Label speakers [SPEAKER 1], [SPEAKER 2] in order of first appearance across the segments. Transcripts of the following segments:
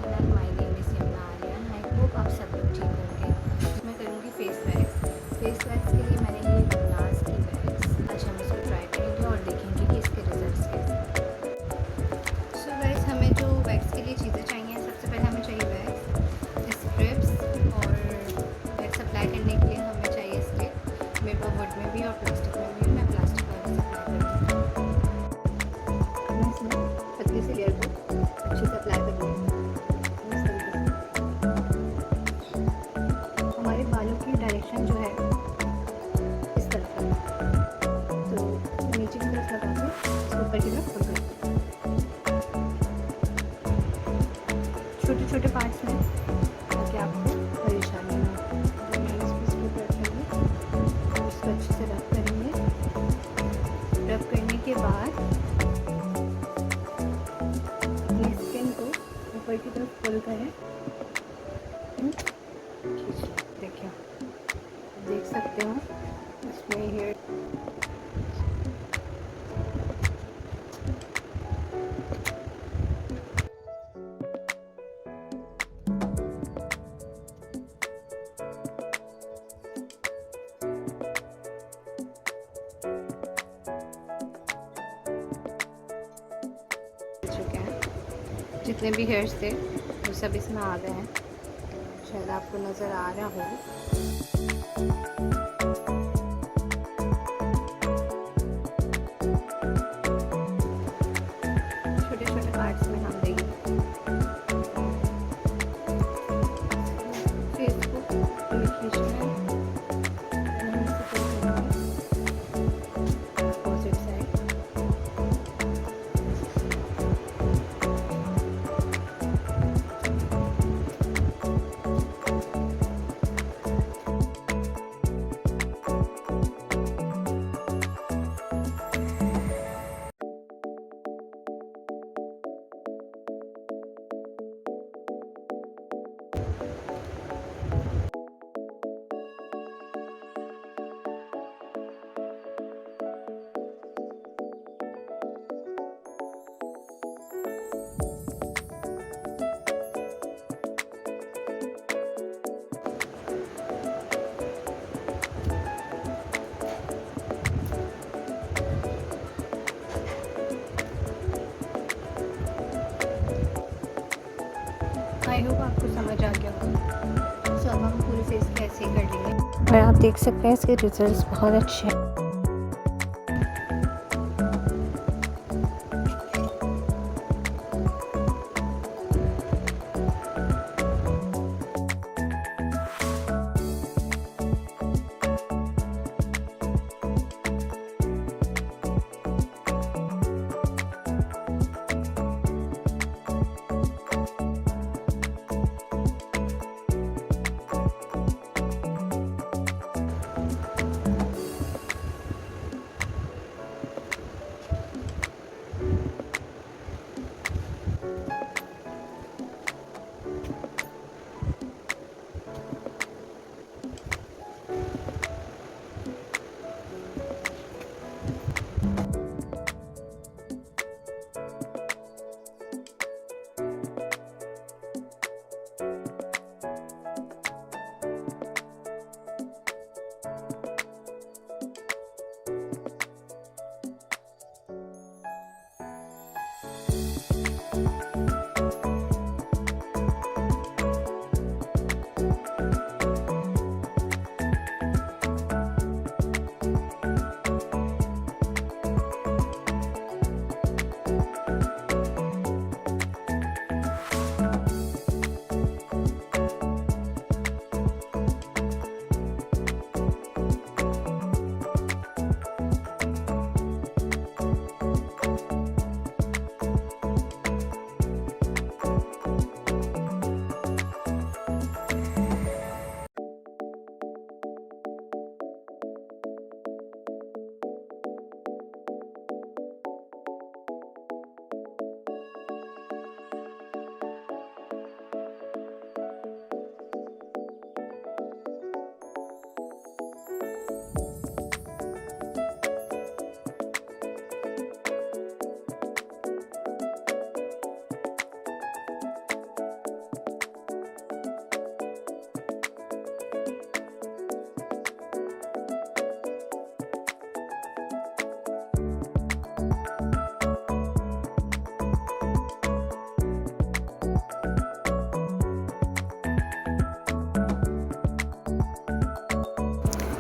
[SPEAKER 1] Channel. My name is Yamuna alien. I hope आप सब लोग ठीक होंगे। मैं करूँगी फेस वैक्स। फेस वैक्स के लिए मैंने ये लुबनास की वैक्स, आज हम इसको ट्राई करेंगे और देखेंगे कि इसके रिजल्ट्स कैसे हैं। सो गाइस, हमें जो वैक्स के लिए चीज़ें चाहिए, सबसे पहले हमें चाहिए वैक्स, स्ट्रिप्स, और वैक्स अप्लाई करने के लिए हमें चाहिए स्टिक। मेरे पास वुड में भी और प्लास्टिक में भी है। मैं प्लास्टिक में वैक्स अप्लाई करूँगी। मैं इसमें पतली सी लेयर को अच्छे से अप्लाई करूँगी। हमारे बालों की डायरेक्शन जो है इस तरफ है, तो नीचे की तरफ लगा के इसको ऊपर की तरफ पुल करते हैं छोटे छोटे पार्ट्स में, ताकि आपको परेशानी ना हो। तो मैं इसको रखेंगे, इसको अच्छे से रब करेंगे। रब करने के बाद अपनी स्किन को ऊपर की तरफ पुल करें। देखिए, देख सकते हो इसमें हेयर चुके हैं। जितने भी हेयर्स थे वो सब इसमें आ गए हैं। शायद आपको नज़र आ रहा हो। छोटे छोटे पार्ट्स में हम देंगे। फेस को खींचना है, अपोजिट साइड। आई होप आपको समझ आ गया होगा। सो अब हम पूरे फेस पे ऐसे ही कर लेंगे, और आप देख सकते हैं इसके रिजल्ट्स बहुत अच्छे हैं।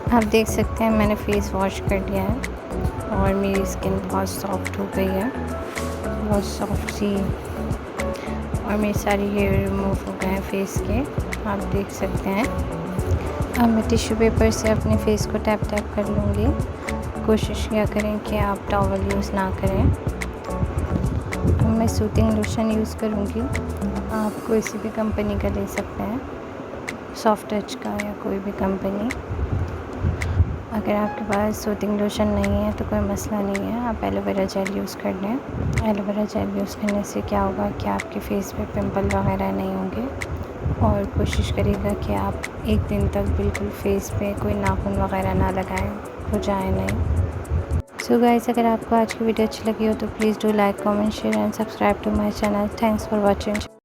[SPEAKER 1] आप देख सकते हैं मैंने फ़ेस वॉश कर लिया है और मेरी स्किन बहुत सॉफ्ट हो गई है, बहुत सॉफ्ट सी, और मेरे सारे हेयर रिमूव हो गए हैं फेस के, आप देख सकते हैं। अब मैं टिश्यू पेपर से अपने फेस को टैप टैप कर लूँगी। कोशिश किया करें कि आप टॉवल यूज़ ना करें। अब मैं सूथिंग लोशन यूज़ करूँगी, आप कोई सी भी कंपनी का ले सकते हैं, सॉफ्ट टच का या कोई भी कंपनी। अगर आपके पास सूथिंग लोशन नहीं है तो कोई मसला नहीं है, आप एलोवेरा जेल यूज़ कर लें। एलोवेरा जेल यूज़ करने से क्या होगा कि आपके फेस पे पिंपल वगैरह नहीं होंगे, और कोशिश करिएगा कि आप एक दिन तक बिल्कुल फेस पे कोई नाखून वगैरह ना लगाएं, खुजाएं नहीं। सो गाइस, अगर आपको आज की वीडियो अच्छी लगी हो तो please do like, comment, share and subscribe to my channel. Thanks for watching.